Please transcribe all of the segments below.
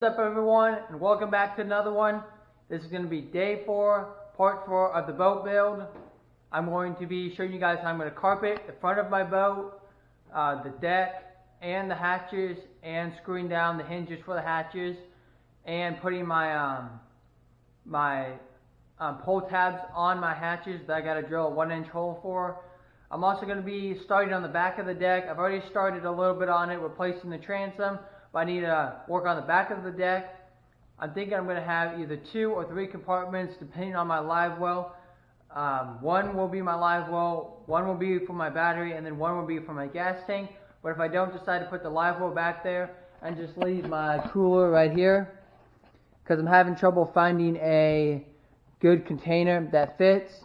What's up everyone, and welcome back to another one. This is going to be day 4, part 4 of the boat build. I'm going to be showing you guys how I'm going to carpet the front of my boat, the deck, and the hatches, and screwing down the hinges for the hatches, and putting my pull tabs on my hatches that I got to drill a 1-inch hole for. I'm also going to be starting on the back of the deck. I've already started a little bit on it, replacing the transom. But I need to work on the back of the deck. I'm thinking I'm going to have either 2 or 3 compartments depending on my live well. One will be my live well, one will be for my battery, and then one will be for my gas tank. But if I don't decide to put the live well back there and just leave my cooler right here, because I'm having trouble finding a good container that fits,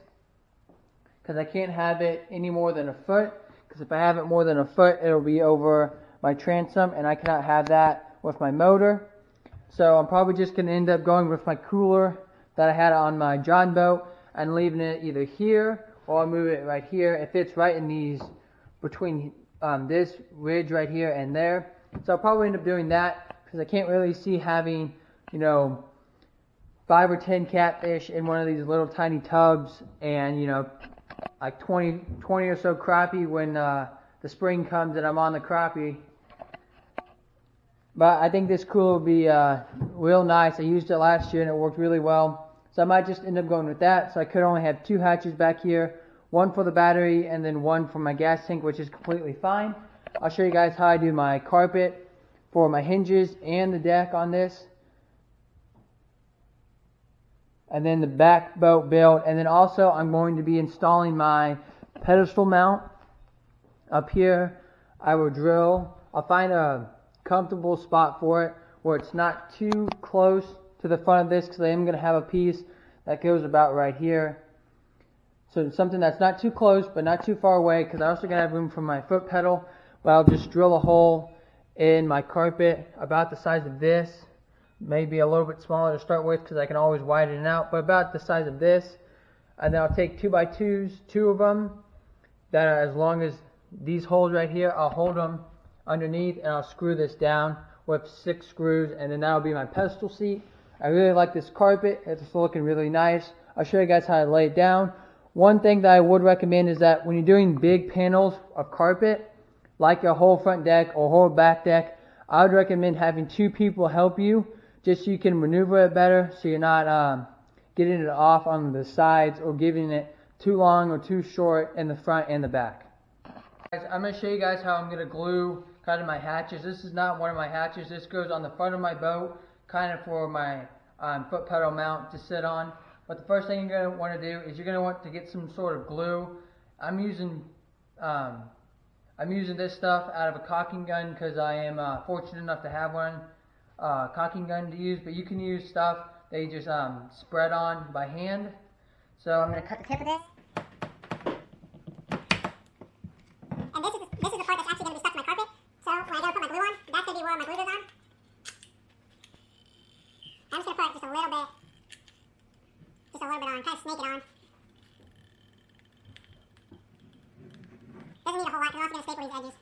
because I can't have it any more than a foot, because if I have it more than a foot, it'll be over my transom, and I cannot have that with my motor. So I'm probably just going to end up going with my cooler that I had on my John boat and leaving it either here, or I'll move it right here. It fits right in these, between this ridge right here and there. So I'll probably end up doing that, because I can't really see having, 5 or 10 catfish in one of these little tiny tubs, and like 20 or so crappie when the spring comes and I'm on the crappie. But I think this cooler will be real nice. I used it last year and it worked really well. So I might just end up going with that. So I could only have 2 hatches back here. One for the battery and then one for my gas tank, which is completely fine. I'll show you guys how I do my carpet for my hinges and the deck on this. And then the back boat build. And then also I'm going to be installing my pedestal mount up here. I will drill. I'll find a comfortable spot for it where it's not too close to the front of this, because I am going to have a piece that goes about right here. So something that's not too close but not too far away, because I also going to have room for my foot pedal. But I'll just drill a hole in my carpet about the size of this, maybe a little bit smaller to start with because I can always widen it out, but about the size of this. And then I'll take 2x2s, 2 of them, that are as long as these holes right here. I'll hold them underneath and I'll screw this down with 6 screws, and then that'll be my pedestal seat. I really like this carpet. It's looking really nice. I'll show you guys how to lay it down. One thing that I would recommend is that when you're doing big panels of carpet, like a whole front deck or whole back deck, I would recommend having 2 people help you, just so you can maneuver it better, so you're not getting it off on the sides or giving it too long or too short in the front and the back. Guys, I'm going to show you guys how I'm going to glue kind of my hatches. This is not one of my hatches. This goes on the front of my boat, kind of for my foot pedal mount to sit on. But the first thing you're going to want to do is you're going to want to get some sort of glue. I'm using this stuff out of a caulking gun, because I am fortunate enough to have one caulking gun to use. But you can use stuff that you just spread on by hand. So I'm going to cut the tip of this. And this is the part that's actually going to be stuck to my carpet. So when I go to put my glue on, that's going to be where my glue goes on. I'm just going to put just a little bit on, kind of snake it on. Doesn't need a whole lot, because I'm also going to staple these edges.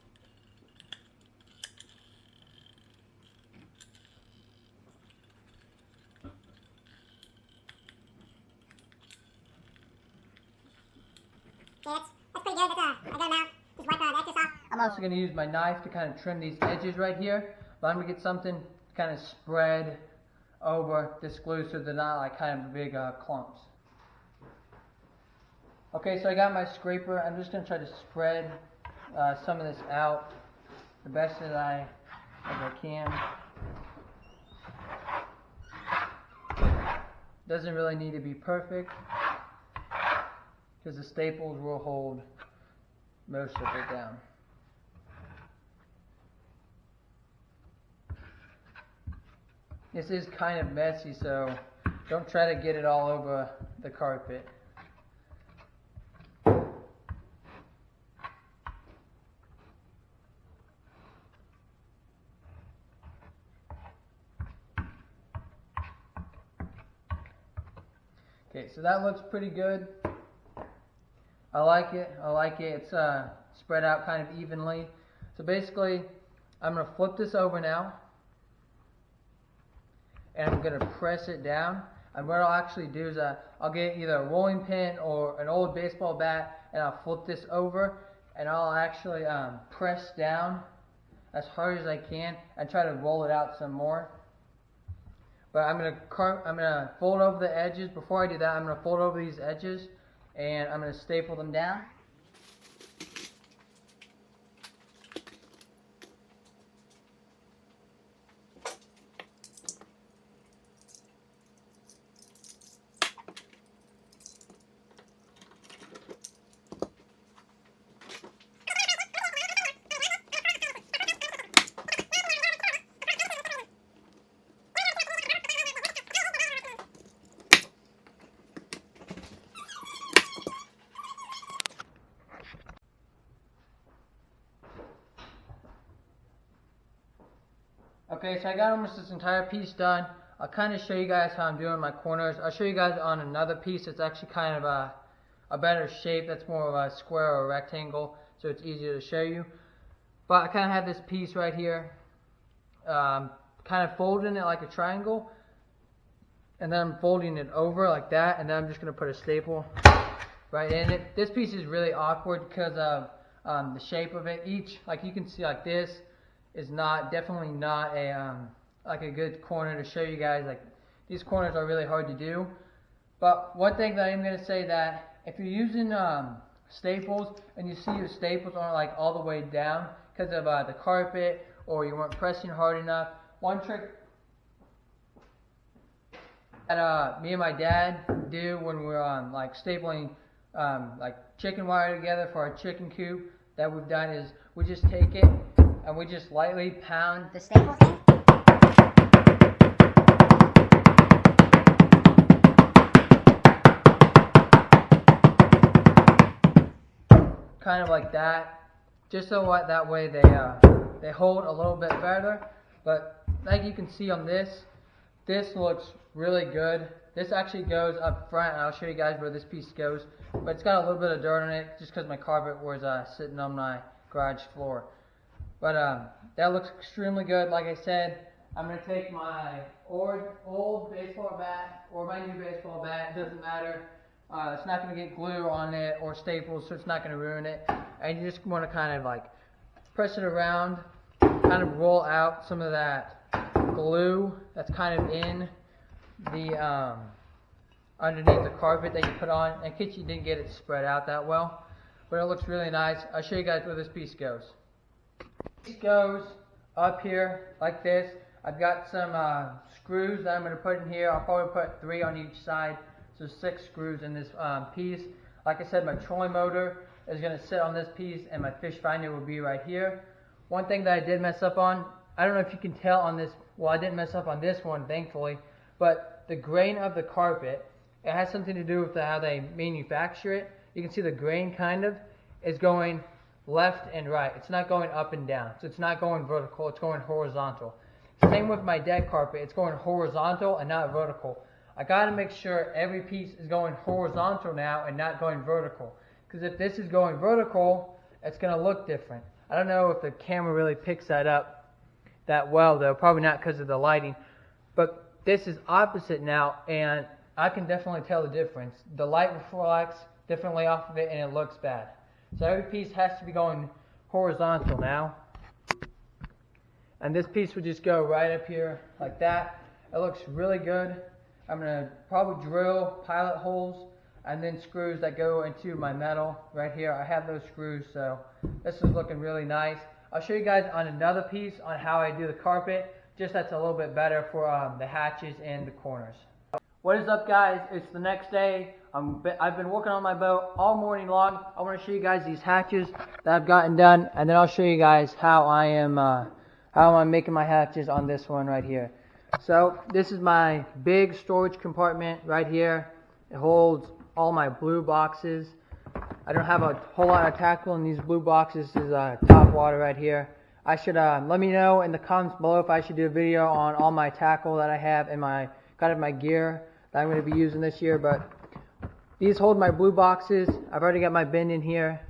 Yeah, that's pretty good. That's a good amount. Just wipe the excess off. I'm also going to use my knife to kind of trim these edges right here. But I'm going to get something to kind of spread over this glue so they're not like kind of big clumps. Okay, so I got my scraper. I'm just going to try to spread some of this out the best that I can. Doesn't really need to be perfect, because the staples will hold most of it down. This is kind of messy, so don't try to get it all over the carpet. Okay, so that looks pretty good. I like it. It's spread out kind of evenly. So basically, I'm going to flip this over now. and I'm going to press it down. And what I'll actually do is I'll get either a rolling pin or an old baseball bat, and I'll flip this over, and I'll actually press down as hard as I can and try to roll it out some more. But I'm gonna fold over the edges. Before I do that, I'm gonna fold over these edges, and I'm gonna staple them down. Okay, so I got almost this entire piece done. I'll kind of show you guys how I'm doing my corners. I'll show you guys on another piece that's actually kind of a better shape. That's more of a square or a rectangle, so it's easier to show you. But I kind of have this piece right here, kind of folding it like a triangle, and then I'm folding it over like that, and then I'm just going to put a staple right in it. This piece is really awkward because of the shape of it. Like you can see, like this is definitely not like a good corner to show you guys. Like these corners are really hard to do. But one thing that I'm going to say, that if you're using staples and you see your staples aren't like all the way down because of the carpet, or you weren't pressing hard enough, one trick that me and my dad do when we're like stapling like chicken wire together for our chicken coop that we've done is we just take it and we just lightly pound the staples in. Kind of like that, just so that way they hold a little bit better. But like you can see on this looks really good. This actually goes up front, and I'll show you guys where this piece goes. But it's got a little bit of dirt on it just because my carpet was sitting on my garage floor. But that looks extremely good. Like I said, I'm going to take my old baseball bat or my new baseball bat, it doesn't matter. It's not going to get glue on it or staples, so it's not going to ruin it. And you just want to kind of like press it around, kind of roll out some of that glue that's kind of in the underneath the carpet that you put on, in case you didn't get it spread out that well. But it looks really nice. I'll show you guys where this piece goes. This goes up here like this. I've got some screws that I'm going to put in here. I'll probably put 3 on each side, so 6 screws in this piece. Like I said, my trolling motor is going to sit on this piece, and my fish finder will be right here. One thing that I did mess up on, I don't know if you can tell on this, well, I didn't mess up on this one, thankfully, but the grain of the carpet, it has something to do with how they manufacture it. You can see the grain kind of is going left and right. It's not going up and down. So it's not going vertical, it's going horizontal. Same with my deck carpet. It's going horizontal and not vertical. I got to make sure every piece is going horizontal now and not going vertical. Because if this is going vertical, it's going to look different. I don't know if the camera really picks that up that well though. Probably not because of the lighting. But this is opposite now, and I can definitely tell the difference. The light reflects differently off of it and it looks bad. So every piece has to be going horizontal now. And this piece would just go right up here like that. It looks really good. I'm going to probably drill pilot holes and then screws that go into my metal right here. I have those screws, so this is looking really nice. I'll show you guys on another piece on how I do the carpet, just that's a little bit better for the hatches and the corners. What is up, guys? It's the next day. I've been working on my boat all morning long. I want to show you guys these hatches that I've gotten done, and then I'll show you guys how I'm making my hatches on this one right here. So this is my big storage compartment right here. It holds all my blue boxes. I don't have a whole lot of tackle in these blue boxes. This is top water right here. I should let me know in the comments below if I should do a video on all my tackle that I have and my kind of my gear that I'm going to be using this year. But these hold my blue boxes. I've already got my bin in here.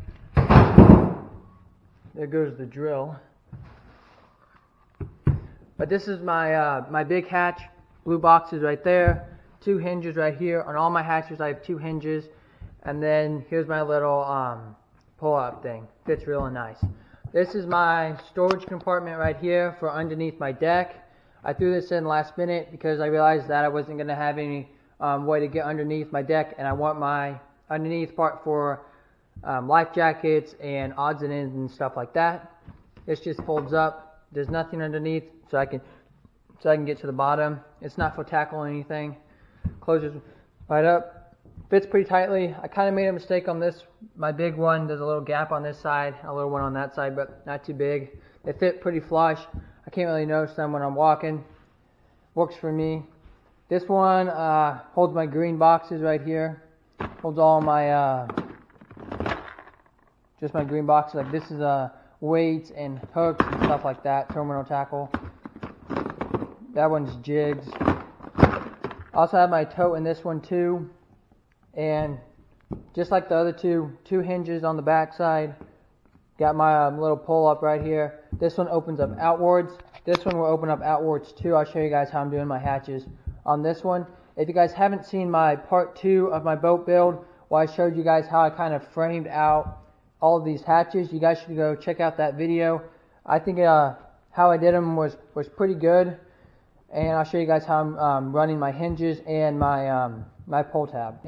There goes the drill. But this is my my big hatch. blue boxes right there, 2 hinges right here. On all my hatches I have 2 hinges, and then here's my little pull-out thing. Fits really nice. This is my storage compartment right here for underneath my deck. I threw this in last minute because I realized that I wasn't going to have any way to get underneath my deck, and I want my underneath part for life jackets and odds and ends and stuff like that. This just folds up. There's nothing underneath, so I can get to the bottom. It's not for tackle or anything. Closes right up. Fits pretty tightly. I kind of made a mistake on this. My big one, there's a little gap on this side, a little one on that side, but not too big. They fit pretty flush. I can't really notice them when I'm walking. Works for me. This one holds my green boxes right here. Holds all my just my green boxes. Like this is weights and hooks and stuff like that. Terminal tackle. That one's jigs. Also have my tote in this one too. And just like the other two hinges on the back side. Got my little pull up right here. This one opens up outwards. This one will open up outwards too. I'll show you guys how I'm doing my hatches on this one. If you guys haven't seen my part 2 of my boat build, where I showed you guys how I kind of framed out all of these hatches, you guys should go check out that video. I think how I did them was pretty good. And I'll show you guys how I'm running my hinges and my pull tab.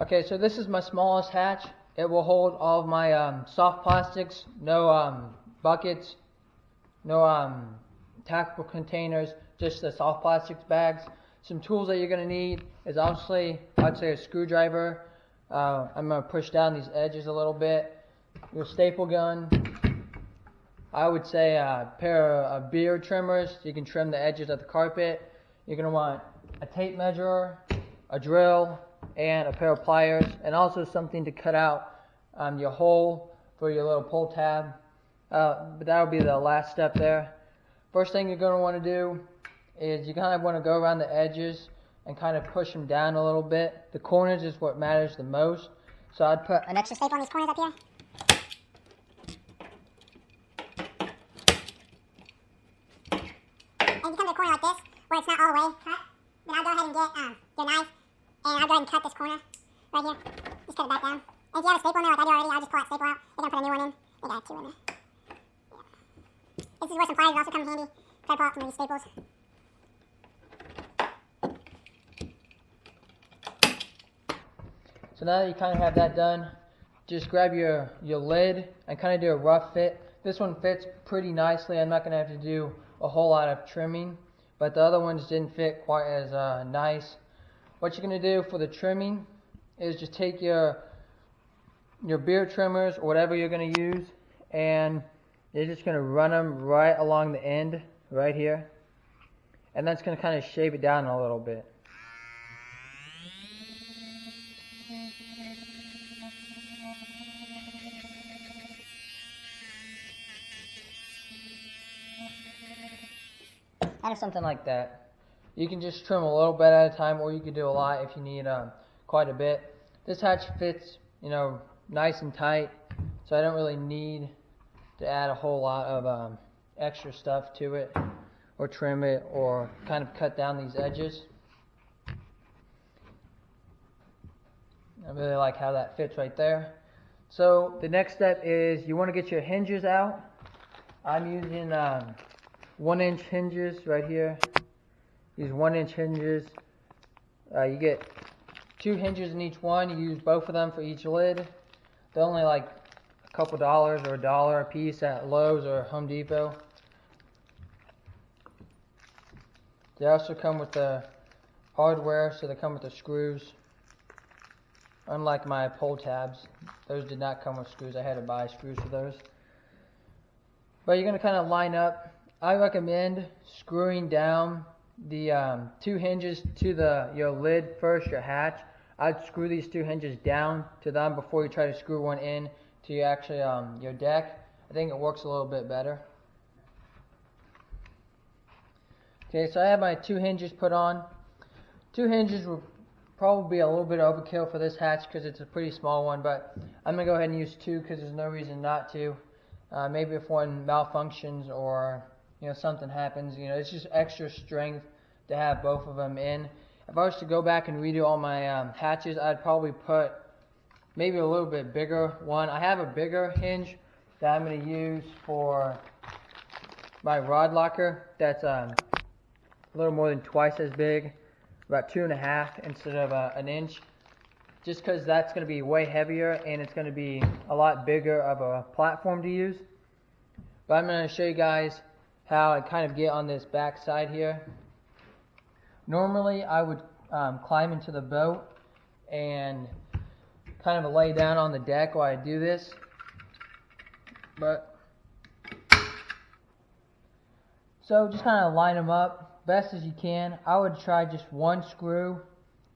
Okay, so this is my smallest hatch. It will hold all of my soft plastics, no buckets, no tactical containers, just the soft plastics bags. Some tools that you're going to need is obviously, I'd say a screwdriver. I'm going to push down these edges a little bit. Your staple gun. I would say a pair of beard trimmers. So you can trim the edges of the carpet. You're going to want a tape measure, a drill, and a pair of pliers, and also something to cut out your hole for your little pull tab. But that will be the last step there. First thing you're going to want to do is you kind of want to go around the edges and kind of push them down a little bit. The corners is what matters the most. So I'd put An extra staple on these corners up here. And you come to a corner like this, where it's not all the way cut. Then I'll go ahead and get your knife, and I'll go ahead and cut this corner right here. Just cut it back down. And if you have a staple in there like I do already, I'll just pull that staple out. They're going to put a new one in. They got 2 in there. Yeah. This is where some pliers also come in handy. Try to pull out some of these staples. So now that you kind of have that done, just grab your lid and kind of do a rough fit. This one fits pretty nicely. I'm not going to have to do a whole lot of trimming, but the other ones didn't fit quite as nice. What you're going to do for the trimming is just take your beard trimmers or whatever you're going to use, and you're just going to run them right along the end right here, and that's going to kind of shave it down a little bit. Kind of something like that. You can just trim a little bit at a time, or you can do a lot if you need quite a bit. This hatch fits, nice and tight, so I don't really need to add a whole lot of extra stuff to it, or trim it, or kind of cut down these edges. I really like how that fits right there. So the next step is you want to get your hinges out. I'm using 1-inch hinges right here. These 1-inch hinges. You get 2 hinges in each one. You use both of them for each lid. They're only like a couple dollars or $1 a piece at Lowe's or Home Depot. They also come with the hardware, so they come with the screws. Unlike my pull tabs, those did not come with screws. I had to buy screws for those. But you're going to kind of line up. I recommend screwing down the 2 hinges to your lid first, your hatch. I'd screw these 2 hinges down to them before you try to screw one in to your deck. I think it works a little bit better. Okay, so I have my 2 hinges put on. 2 hinges will probably be a little bit overkill for this hatch because it's a pretty small one, but I'm going to go ahead and use 2 because there's no reason not to. Maybe if one malfunctions or something happens. It's just extra strength to have both of them in. If I was to go back and redo all my hatches, I'd probably put maybe a little bit bigger one. I have a bigger hinge that I'm going to use for my rod locker. That's a little more than twice as big, about 2.5 instead of an inch. Just because that's going to be way heavier and it's going to be a lot bigger of a platform to use. But I'm going to show you guys how I kind of get on this back side here. Normally I would climb into the boat and kind of lay down on the deck while I do this. So just kind of line them up best as you can. I would try just one screw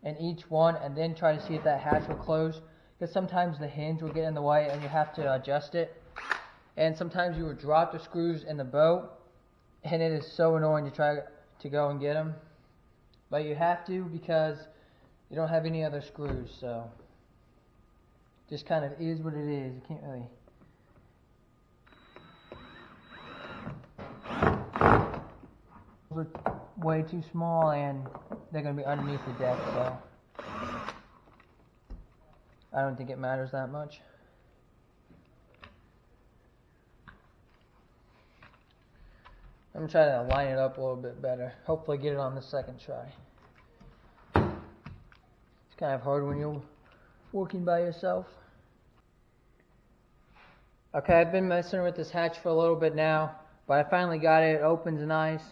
in each one and then try to see if that hatch will close, because sometimes the hinge will get in the way and you have to adjust it. And sometimes you will drop the screws in the boat and it is so annoying to try to go and get them. But you have to, because you don't have any other screws, so just kind of is what it is. You can't really. Those are way too small and they're going to be underneath the deck, so I don't think it matters that much. I'm going to try to line it up a little bit better. Hopefully get it on the second try. It's kind of hard when you're working by yourself. Okay, I've been messing with this hatch for a little bit now, but I finally got it. It opens nice.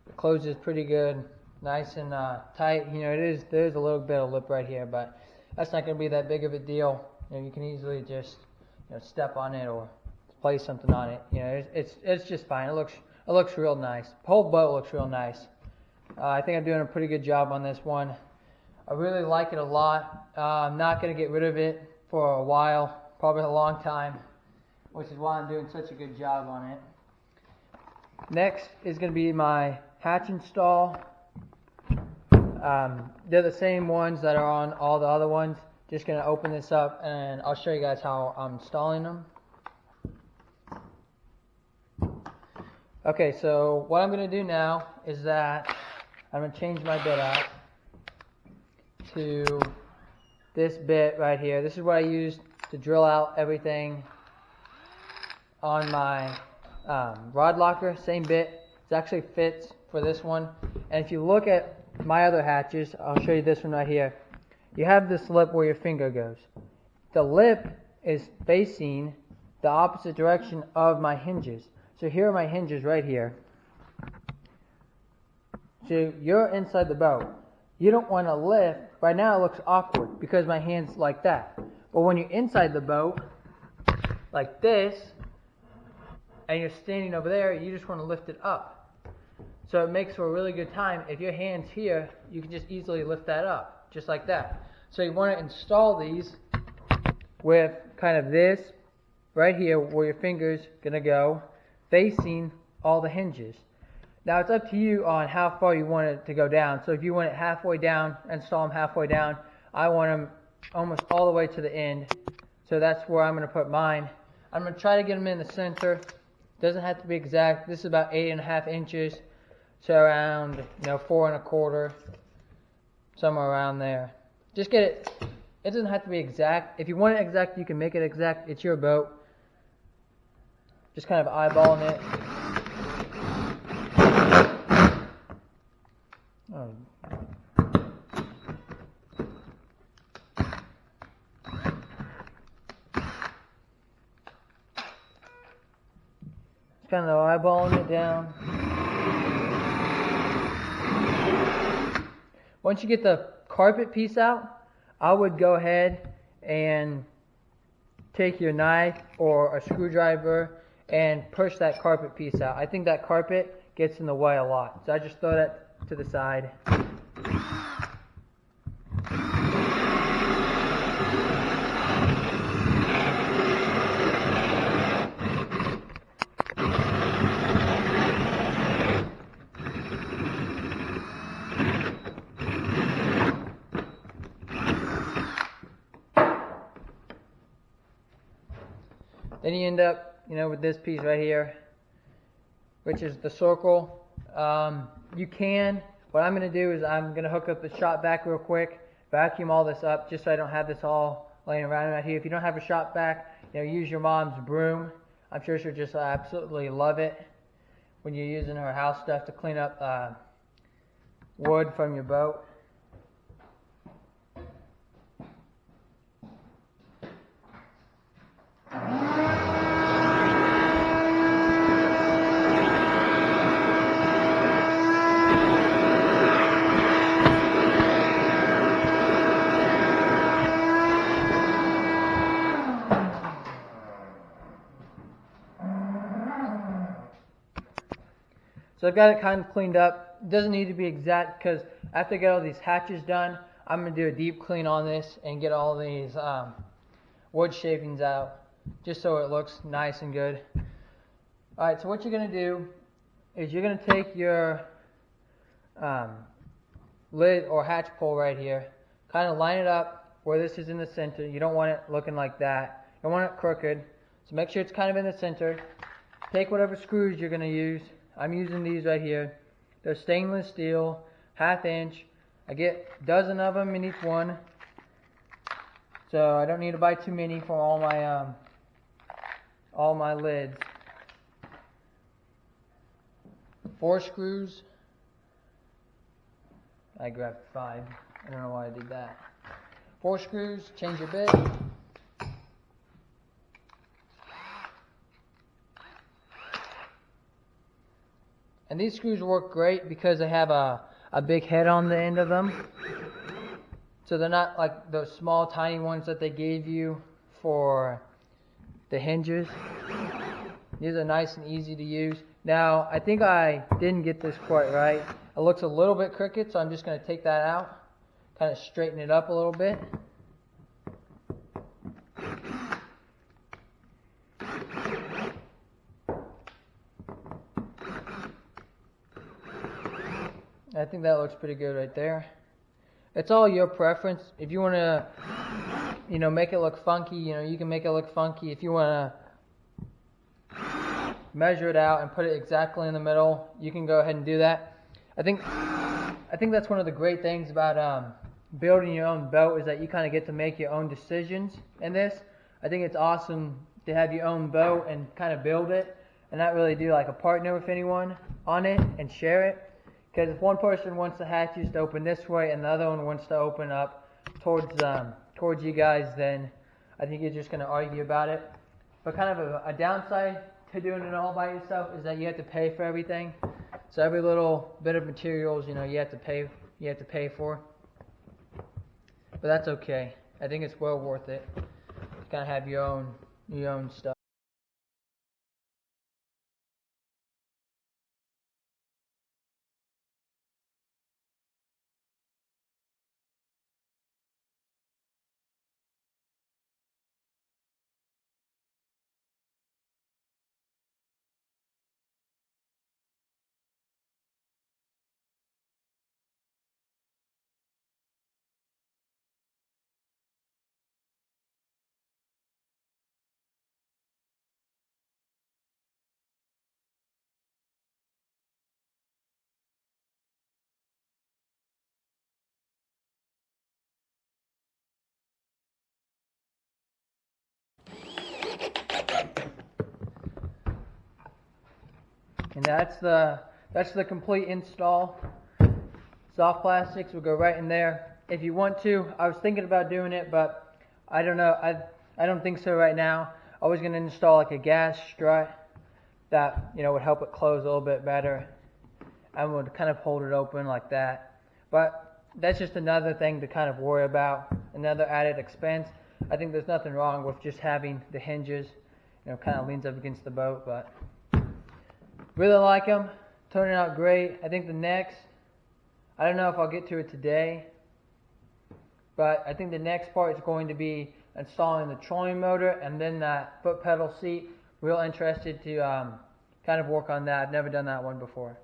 It closes pretty good. Nice and tight. There's a little bit of lip right here, but that's not going to be that big of a deal. You can easily just step on it or place something on it. It's just fine. It looks real nice. The whole boat looks real nice. I think I'm doing a pretty good job on this one. I really like it a lot. I'm not going to get rid of it for a while, probably a long time, which is why I'm doing such a good job on it. Next is going to be my hatch install. They're the same ones that are on all the other ones. Just going to open this up and I'll show you guys how I'm installing them. Okay, so what I'm going to do now is that I'm going to change my bit out to this bit right here. This is what I use to drill out everything on my rod locker. Same bit. It actually fits for this one. And if you look at my other hatches, I'll show you this one right here. You have this lip where your finger goes. The lip is facing the opposite direction of my hinges. So here are my hinges right here. So you're inside the boat. You don't want to lift. Right now it looks awkward because my hand's like that. But when you're inside the boat, like this, and you're standing over there, you just want to lift it up. So it makes for a really good time. If your hand's here, you can just easily lift that up, just like that. So you want to install these with kind of this right here where your finger's going to go, facing all the hinges. Now it's up to you on how far you want it to go down. So if you want it halfway down, install them halfway down. I want them almost all the way to the end. So that's where I'm going to put mine. I'm going to try to get them in the center. Doesn't have to be exact. This is about 8.5 inches. So around 4.25, somewhere around there. Just get it. It doesn't have to be exact. If you want it exact, you can make it exact. It's your boat. Just kind of eyeballing it. Oh. Just kind of eyeballing it down. Once you get the carpet piece out, I would go ahead and take your knife or a screwdriver and push that carpet piece out. I think that carpet gets in the way a lot. So I just throw that to the side. Then you end up, with this piece right here, which is the circle. You can, what I'm going to do is I'm going to hook up the shop vac real quick, vacuum all this up just so I don't have this all laying around right here. If you don't have a shop vac, use your mom's broom. I'm sure she'll just absolutely love it when you're using her house stuff to clean up wood from your boat. So I've got it kind of cleaned up. It doesn't need to be exact because after I get all these hatches done, I'm going to do a deep clean on this and get all these wood shavings out just so it looks nice and good. Alright, so what you're going to do is you're going to take your lid or hatch pole right here, kind of line it up where this is in the center. You don't want it looking like that. You don't want it crooked. So make sure it's kind of in the center. Take whatever screws you're going to use. I'm using these right here. They're stainless steel, 1/2 inch. I get a dozen of them in each one. So I don't need to buy too many for all my lids. 4 screws. I grabbed 5. I don't know why I did that. 4 screws, change your bit. And these screws work great because they have a big head on the end of them. So they're not like those small tiny ones that they gave you for the hinges. These are nice and easy to use. Now, I think I didn't get this quite right. It looks a little bit crooked, so I'm just going to take that out. Kind of straighten it up a little bit. I think that looks pretty good right there. It's all your preference. If you want to, make it look funky, you can make it look funky. If you want to measure it out and put it exactly in the middle, you can go ahead and do that. I think that's one of the great things about building your own boat is that you kind of get to make your own decisions in this. I think it's awesome to have your own boat and kind of build it and not really do like a partner with anyone on it and share it. Because if one person wants the hatches to open this way and the other one wants to open up towards you guys, then I think you're just going to argue about it. But kind of a downside to doing it all by yourself is that you have to pay for everything. So every little bit of materials, you have to pay for. But that's okay. I think it's well worth it to kind of have your own stuff. And that's the complete install. Soft plastics will go right in there. If you want to, I was thinking about doing it, but I don't know. I don't think so right now. I was going to install like a gas strut that would help it close a little bit better. I would kind of hold it open like that. But that's just another thing to kind of worry about, another added expense. I think there's nothing wrong with just having the hinges, kind of leans up against the boat, but really like them, turning out great. I think the next, I don't know if I'll get to it today, but I think the next part is going to be installing the trolling motor and then that foot pedal seat. Real interested to kind of work on that. I've never done that one before.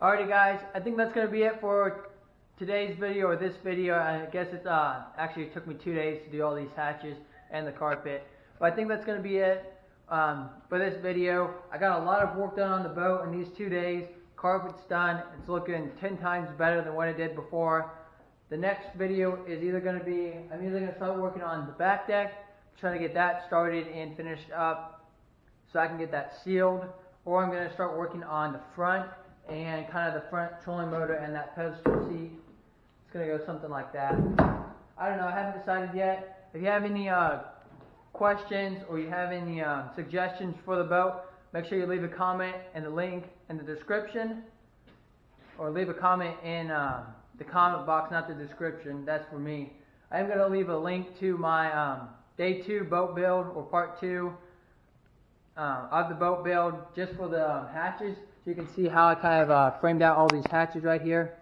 Alrighty guys, I think that's going to be it for today's video or this video. I guess it's actually it took me 2 days to do all these hatches and the carpet. But I think that's going to be it for this video. I got a lot of work done on the boat in these 2 days. Carpet's done. It's looking 10 times better than what it did before. The next video is either going to be, I'm either going to start working on the back deck, trying to get that started and finished up so I can get that sealed, or I'm going to start working on the front and kind of the front trolling motor and that pedestal seat. It's going to go something like that. I don't know, I haven't decided yet. If you have any questions or you have any suggestions for the boat, make sure you leave a comment in the link in the description, or leave a comment in the comment box, not the description. That's for me. I am going to leave a link to my day 2 boat build, or part 2 of the boat build, just for the hatches, so you can see how I kind of framed out all these hatches right here.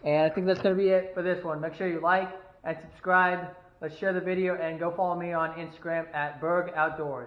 And I think that's going to be it for this one. Make sure you like and subscribe. Let's share the video and go follow me on Instagram at Berg Outdoors.